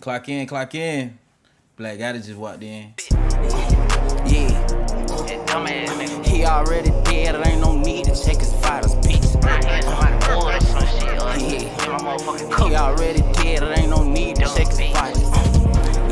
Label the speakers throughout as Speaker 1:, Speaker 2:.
Speaker 1: Clock in, clock in. Black Gotta just walked in.
Speaker 2: Yeah. He already dead, there ain't no need to check his vitals, bitch. Yeah. He already dead, there ain't no need to check his vitals.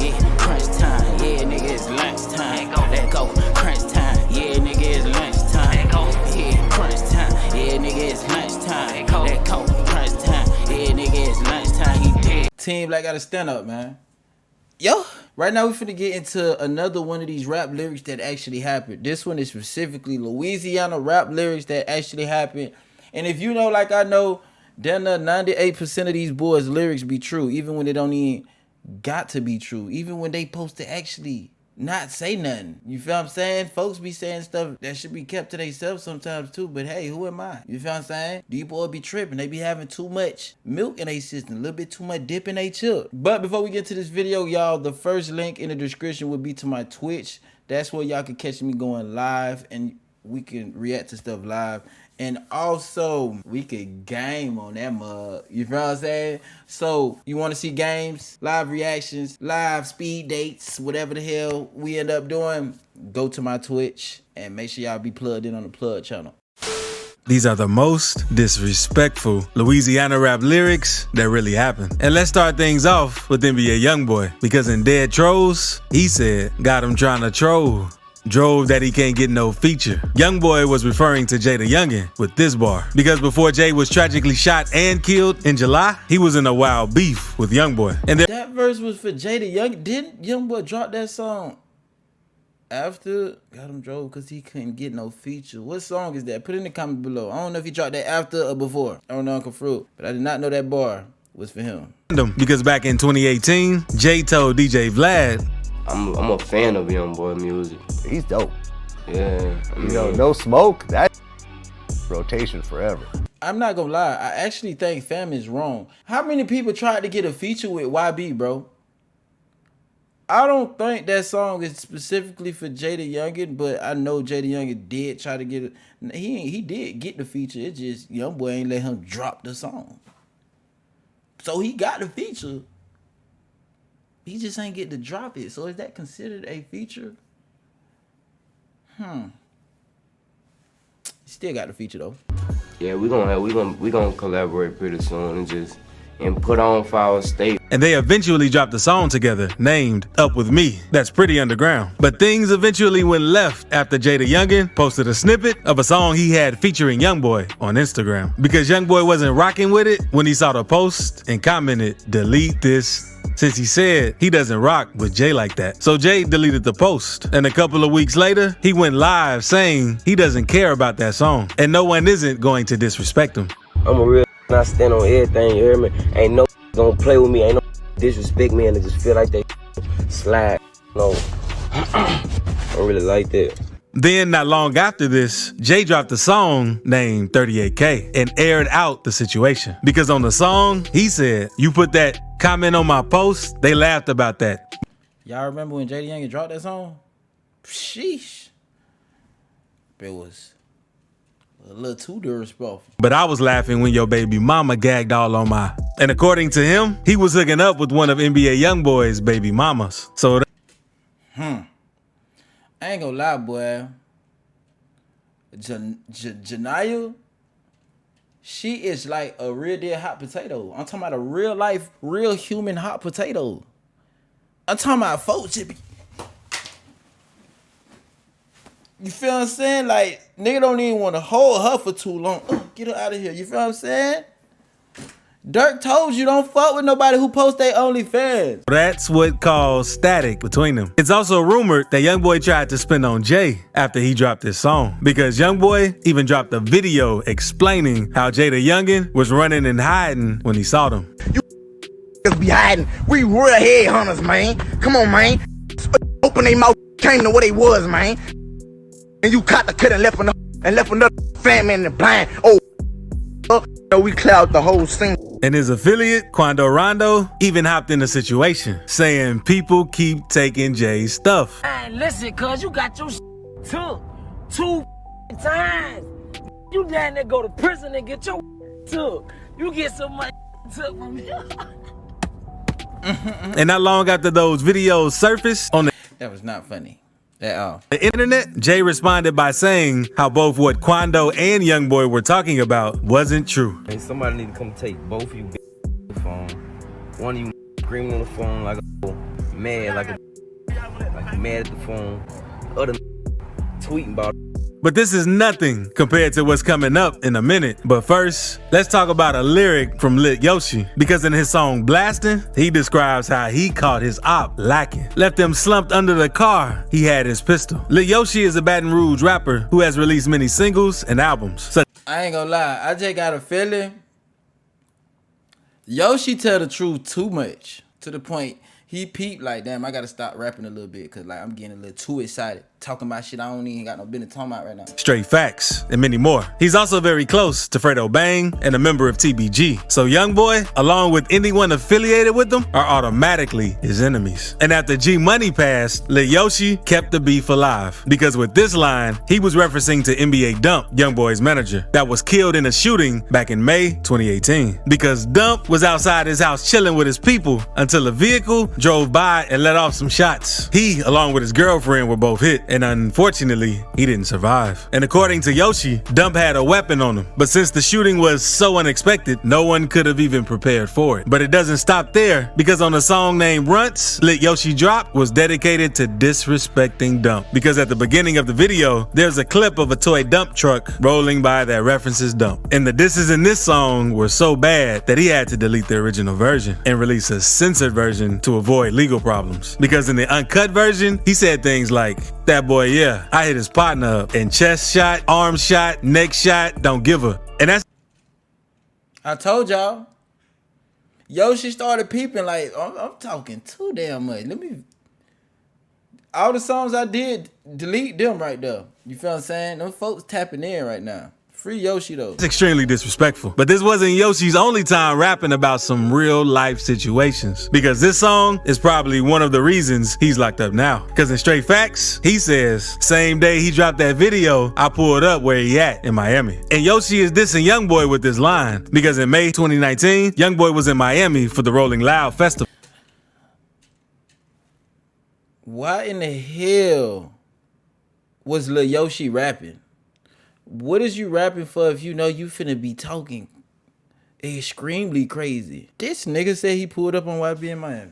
Speaker 2: Yeah, crunch time, yeah, nigga, it's lunch time. Let go, crunch time, yeah, nigga, it's lunch time. Yeah, crunch time, yeah, nigga, it's lunch time. Let go, crunch time, yeah, nigga, it's lunch time. He dead.
Speaker 1: Team Black Gotta stand up, man. Yo, right now we finna get into another one of these rap lyrics that actually happened. This one is specifically Louisiana rap lyrics that actually happened. And if you know, like I know, then 98% of these boys' lyrics be true, even when they don't even got to be true, even when they supposed to actually not say nothing. You feel what I'm saying? Folks be saying stuff that should be kept to themselves sometimes too, but hey, who am I? You feel what I'm saying? These boys be tripping. They be having too much milk in their system, a little bit too much dip in their chip. But before we get to this video, y'all, the first link in the description will be to my Twitch. That's where y'all can catch me going live and we can react to stuff live. And also, we could game on that mug. You feel what I'm saying? So, you want to see games, live reactions, live speed dates, whatever the hell we end up doing, go to my Twitch and make sure y'all be plugged in on the plug channel.
Speaker 3: These are the most disrespectful Louisiana rap lyrics that really happened. And let's start things off with NBA Youngboy, because in Dead Trolls, he said, got him trying to troll. Drove that he can't get no feature. Youngboy was referring to JayDaYoungan with this bar, because before Jay was tragically shot and killed in July, he was in a wild beef with Youngboy. And
Speaker 1: that verse was for JayDaYoungan. Didn't Youngboy drop that song after got him drove because he couldn't get no feature? What song is that? Put it in the comment below. I don't know if he dropped that after or before. I don't know, Uncle Fruit, but I did not know that bar was for him.
Speaker 3: Because back in 2018, Jay told DJ Vlad,
Speaker 4: I'm a fan of Youngboy music.
Speaker 5: He's dope.
Speaker 4: Yeah, I mean,
Speaker 5: you know, No Smoke, that rotation forever.
Speaker 1: I'm not gonna lie, I actually think Fam is wrong. How many people tried to get a feature with YB, bro? I don't think that song is specifically for JayDaYoungan, but I know JayDaYoungan did try to get it. He did get the feature. It's just Youngboy ain't let him drop the song. So he got the feature. He just ain't get to drop it. So is that considered a feature? He still got the feature though.
Speaker 4: Yeah, we gonna collaborate pretty soon and put on for our state.
Speaker 3: And they eventually dropped a song together named Up With Me. That's pretty underground. But things eventually went left after JayDaYoungan posted a snippet of a song he had featuring Youngboy on Instagram. Because Youngboy wasn't rocking with it when he saw the post and commented, delete this, since he said he doesn't rock with Jay like that. So Jay deleted the post. And a couple of weeks later, he went live saying he doesn't care about that song and no one isn't going to disrespect him.
Speaker 4: I'm a real I stand on everything, you hear me? Ain't no gonna play with me, ain't no disrespect me, and I just feel like they slide. No, I don't really like that.
Speaker 3: Then, not long after this, Jay dropped a song named 38K and aired out the situation. Because on the song, he said, you put that comment on my post, they laughed about that.
Speaker 1: Y'all remember when JayDaYoungan dropped that song? Sheesh. It was a little too disrespectful.
Speaker 3: But I was laughing when your baby mama gagged all on my... And according to him, he was hooking up with one of NBA Youngboy's baby mamas. So
Speaker 1: I ain't gonna lie, boy. Janaya, she is like a real deal hot potato. I'm talking about a real life, real human hot potato. I'm talking about folks. You feel what I'm saying? Like, nigga don't even want to hold her for too long. Get her out of here. You feel what I'm saying? Dirk told you don't fuck with nobody who posts their OnlyFans.
Speaker 3: That's what caused static between them. It's also rumored that Youngboy tried to spin on Jay after he dropped his song, because Youngboy even dropped a video explaining how JayDaYoungan was running and hiding when he saw them.
Speaker 6: You be hiding. We real headhunters, man. Come on, man. Open their mouth, came to what they was, man. And you caught the cut and left another fat man in the blind. Oh, we cloud the whole scene.
Speaker 3: And his affiliate, Quando Rondo, even hopped in the situation, saying people keep taking Jay's stuff.
Speaker 7: Man, listen, cuz you got your took 2 times. You down there go to prison and get your took. You get some money took from me.
Speaker 3: And not long after those videos surfaced on
Speaker 1: That was not funny at all.
Speaker 3: the internet, Jay responded by saying how both what Quando and Youngboy were talking about wasn't true.
Speaker 4: Hey, somebody need to come take both of you the phone. One of you screaming on the phone like a mad, like mad at the phone. The other tweeting about it.
Speaker 3: But this is nothing compared to what's coming up in a minute. But first, let's talk about a lyric from Lit Yoshi. Because in his song Blastin', he describes how he caught his op lacking. Left him slumped under the car, he had his pistol. Lit Yoshi is a Baton Rouge rapper who has released many singles and albums.
Speaker 1: I ain't gonna lie, I just got a feeling Yoshi tell the truth too much. To the point he peeped like, damn, I gotta stop rapping a little bit, cause like I'm getting a little too excited. Talking about shit I don't even got no business talking about right now.
Speaker 3: Straight facts, and many more. He's also very close to Fredo Bang and a member of TBG. So Youngboy, along with anyone affiliated with them, are automatically his enemies. And after G Money passed, Lil Yoshi kept the beef alive. Because with this line, he was referencing to NBA Dump, Youngboy's manager, that was killed in a shooting back in May 2018. Because Dump was outside his house chilling with his people until a vehicle drove by and let off some shots. He, along with his girlfriend, were both hit. And unfortunately, he didn't survive. And according to Yoshi, Dump had a weapon on him. But since the shooting was so unexpected, no one could have even prepared for it. But it doesn't stop there, because on a song named Runts, Lit Yoshi Drop was dedicated to disrespecting Dump. Because at the beginning of the video, there's a clip of a toy dump truck rolling by that references Dump. And the disses in this song were so bad that he had to delete the original version and release a censored version to avoid legal problems. Because in the uncut version, he said things like, "That boy, yeah, I hit his partner up, and chest shot, arm shot, neck shot, don't give a." And that's
Speaker 1: I told y'all. Yoshi started peeping like, I'm talking too damn much. All the songs I did, delete them right there. You feel what I'm saying? Them folks tapping in right now. Free Yoshi though.
Speaker 3: It's extremely disrespectful. But this wasn't Yoshi's only time rapping about some real life situations. Because this song is probably one of the reasons he's locked up now. Because in Straight Facts, he says, same day he dropped that video, I pulled up where he at in Miami. And Yoshi is dissing Youngboy with this line. Because in May 2019, Youngboy was in Miami for the Rolling Loud Festival.
Speaker 1: Why in the hell was Lil Yoshi rapping? What is you rapping for if you know you finna be talking extremely crazy? This nigga said he pulled up on YB in Miami.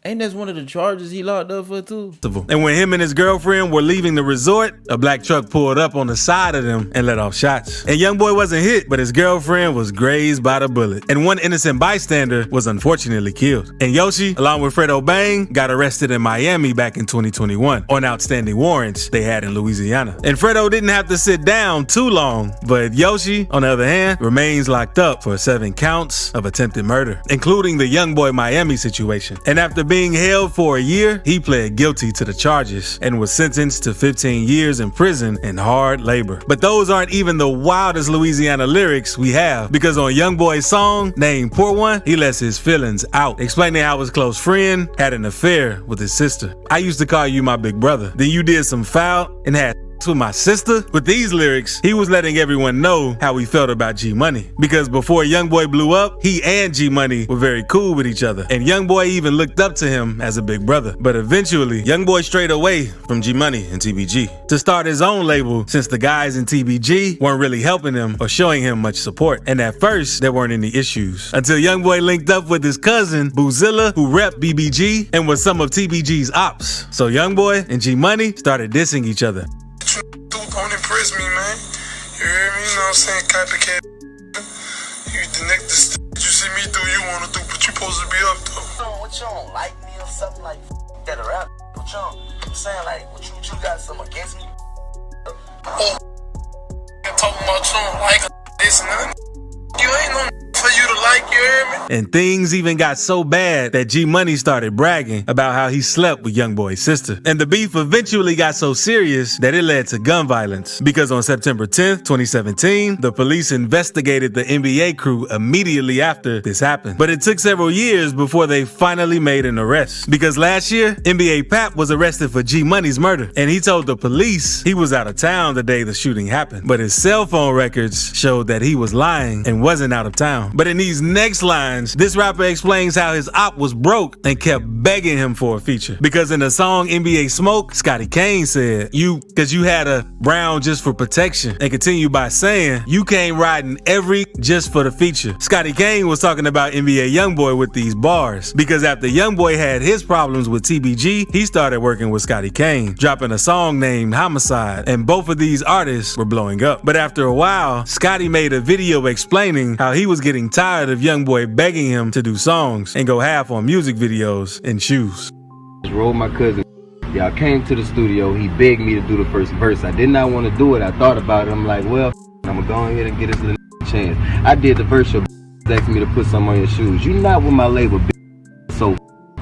Speaker 1: Ain't that one of the charges he locked up for too?
Speaker 3: And when him and his girlfriend were leaving the resort, a black truck pulled up on the side of them and let off shots. And Youngboy wasn't hit, but his girlfriend was grazed by the bullet. And one innocent bystander was unfortunately killed. And Yoshi, along with Fredo Bang, got arrested in Miami back in 2021 on outstanding warrants they had in Louisiana. And Fredo didn't have to sit down too long, but Yoshi, on the other hand, remains locked up for 7 counts of attempted murder, including the Youngboy Miami situation. And after being held for a year, he pled guilty to the charges and was sentenced to 15 years in prison and hard labor. But those aren't even the wildest Louisiana lyrics we have, because on Youngboy's song named Pour One, he lets his feelings out, explaining how his close friend had an affair with his sister. I used to call you my big brother. Then you did some foul and had with my sister. With these lyrics, he was letting everyone know how he felt about G Money. Because before Youngboy blew up, he and G Money were very cool with each other. And Youngboy even looked up to him as a big brother. But eventually, Youngboy strayed away from G Money and TBG to start his own label, since the guys in TBG weren't really helping him or showing him much support. And at first, there weren't any issues. Until Youngboy linked up with his cousin, Boozilla, who repped BBG and was some of TBG's ops. So Youngboy and G Money started dissing each other.
Speaker 8: Don't impress me, man. You hear me? You know what I'm saying? Copycat. You the next you see me do, you wanna do, but you supposed to be up though.
Speaker 7: What you don't like me or something like that rap? What you don't, I'm saying like what you got something against me?
Speaker 8: Oh, talking about you don't like this and that. You ain't no for you to like, you hear me?
Speaker 3: And things even got so bad that G Money started bragging about how he slept with Youngboy's sister. And the beef eventually got so serious that it led to gun violence. Because on September 10th, 2017, the police investigated the NBA crew immediately after this happened. But it took several years before they finally made an arrest. Because last year, NBA Pap was arrested for G Money's murder. And he told the police he was out of town the day the shooting happened. But his cell phone records showed that he was lying and wasn't out of town. But in these next next lines, this rapper explains how his op was broke and kept begging him for a feature. Because in the song NBA Smoke, Scotty Cain said, cause you had a brown just for protection, and continued by saying, you came riding every just for the feature. Scotty Cain was talking about NBA Youngboy with these bars, because after Youngboy had his problems with TBG, he started working with Scotty Cain, dropping a song named Homicide, and both of these artists were blowing up. But after a while, Scotty made a video explaining how he was getting tired of Youngboy begging him to do songs and go half on music videos and shoes.
Speaker 4: Rolled my cousin. Y'all came to the studio. He begged me to do the first verse. I did not want to do it. I thought about it. I'm like, well, I'm gonna go ahead and get this little chance. I did the verse. Your asked me to put some on your shoes. You not with my label, so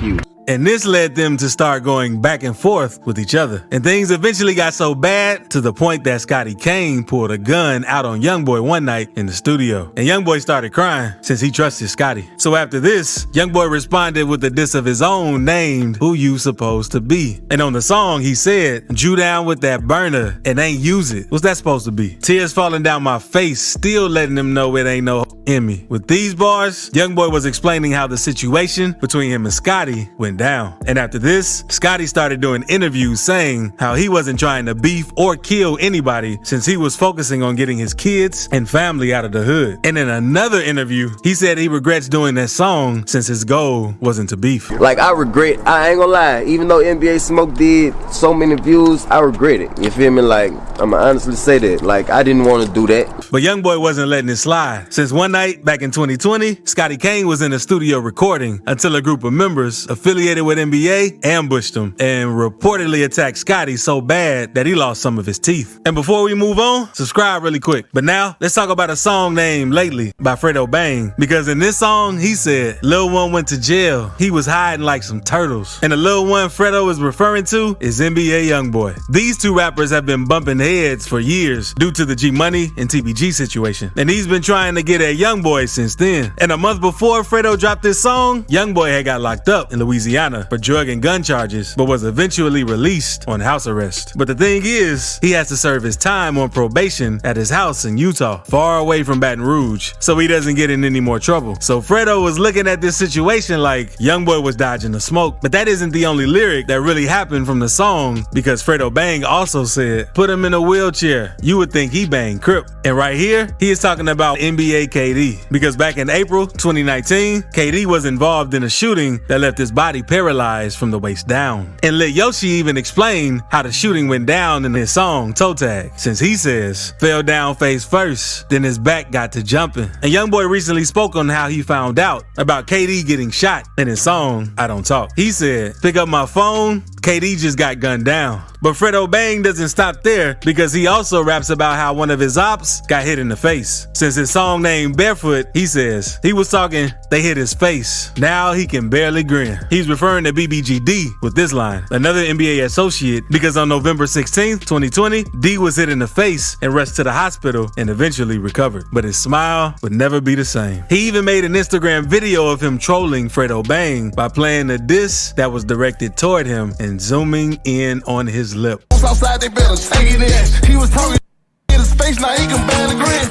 Speaker 4: you.
Speaker 3: And this led them to start going back and forth with each other. And things eventually got so bad to the point that Scotty Cain pulled a gun out on Youngboy one night in the studio. And Youngboy started crying since he trusted Scotty. So after this, Youngboy responded with a diss of his own named Who You Supposed to Be. And on the song, he said, Drew down with that burner and ain't use it. What's that supposed to be? Tears falling down my face, still letting them know it ain't no in me. With these bars, Youngboy was explaining how the situation between him and Scotty went down. And after this, Scotty started doing interviews saying how he wasn't trying to beef or kill anybody since he was focusing on getting his kids and family out of the hood. And in another interview, he said he regrets doing that song since his goal wasn't to beef.
Speaker 4: Like, I regret, I ain't gonna lie, even though NBA Smoke did so many views, I regret it. You feel me? Like, I'ma honestly say that. Like, I didn't want to do that.
Speaker 3: But Youngboy wasn't letting it slide. Since one night back in 2020, Scotty Cain was in the studio recording until a group of members affiliated with NBA ambushed him and reportedly attacked Scotty so bad that he lost some of his teeth. And before we move on, subscribe really quick. But now, let's talk about a song named Lately by Fredo Bang. Because in this song, he said, Lil One went to jail. He was hiding like some turtles. And the Lil One Fredo is referring to is NBA Youngboy. These two rappers have been bumping heads for years due to the G Money and TBG situation. And he's been trying to get at Youngboy since then. And a month before Fredo dropped this song, Youngboy had got locked up in Louisiana for drug and gun charges, but was eventually released on house arrest. But the thing is, he has to serve his time on probation at his house in Utah, far away from Baton Rouge, so he doesn't get in any more trouble. So Fredo was looking at this situation like Youngboy was dodging the smoke. But that isn't the only lyric that really happened from the song, because Fredo Bang also said, put him in a wheelchair. You would think he banged Crip. And right here, he is talking about NBA KD, because back in April 2019, KD was involved in a shooting that left his body paralyzed from the waist down. And let Yoshi even explain how the shooting went down in his song Toe Tag, since he says, fell down face first, then his back got to jumping. And Youngboy recently spoke on how he found out about KD getting shot in his song I Don't Talk. He said, pick up my phone, KD just got gunned down. But Fredo Bang doesn't stop there, because he also raps about how one of his ops got hit in the face. Since his song named Barefoot, he says, he was talking, they hit his face. Now he can barely grin. He's referring to BBGD with this line, another NBA associate, because on November 16th, 2020, D was hit in the face and rushed to the hospital and eventually recovered. But his smile would never be the same. He even made an Instagram video of him trolling Fredo Bang by playing a diss that was directed toward him and zooming in on his lip.
Speaker 6: Outside, they better take it in. He was talking in his face, now he can barely grin.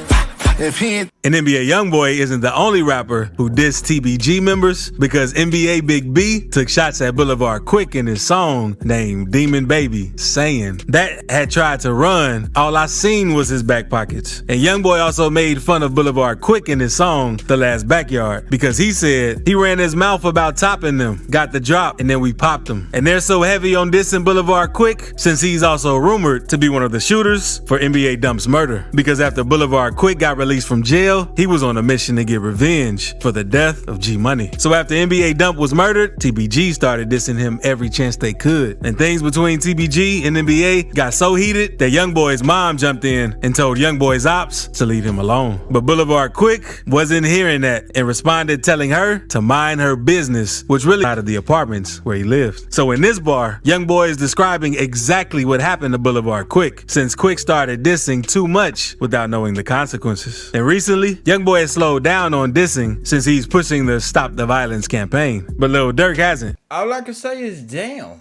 Speaker 6: If he ain't
Speaker 3: And NBA Youngboy isn't the only rapper who dissed TBG members, because NBA Big B took shots at Boulevard Quick in his song named Demon Baby, saying that had tried to run, all I seen was his back pockets. And Youngboy also made fun of Boulevard Quick in his song The Last Backyard, because he said he ran his mouth about topping them, got the drop, and then we popped them. And they're so heavy on dissing Boulevard Quick since he's also rumored to be one of the shooters for NBA Dump's murder, because after Boulevard Quick got released from jail, he was on a mission to get revenge for the death of G Money. So after NBA Dump was murdered, TBG started dissing him every chance they could. And things between TBG and NBA got so heated that Youngboy's mom jumped in and told Youngboy's ops to leave him alone. But Boulevard Quick wasn't hearing that and responded telling her to mind her business, which really out of the apartments where he lived. So in this bar, Youngboy is describing exactly what happened to Boulevard Quick, since Quick started dissing too much without knowing the consequences. And recently, Youngboy has slowed down on dissing since he's pushing the Stop the Violence campaign, but Lil Durk hasn't.
Speaker 1: All I can say is damn.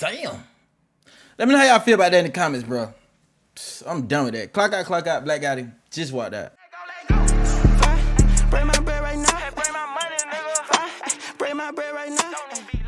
Speaker 1: Damn. Let me know how y'all feel about that in the comments, bro. I'm done with that. Clock out, Black Gotti. Just walk that.
Speaker 2: now.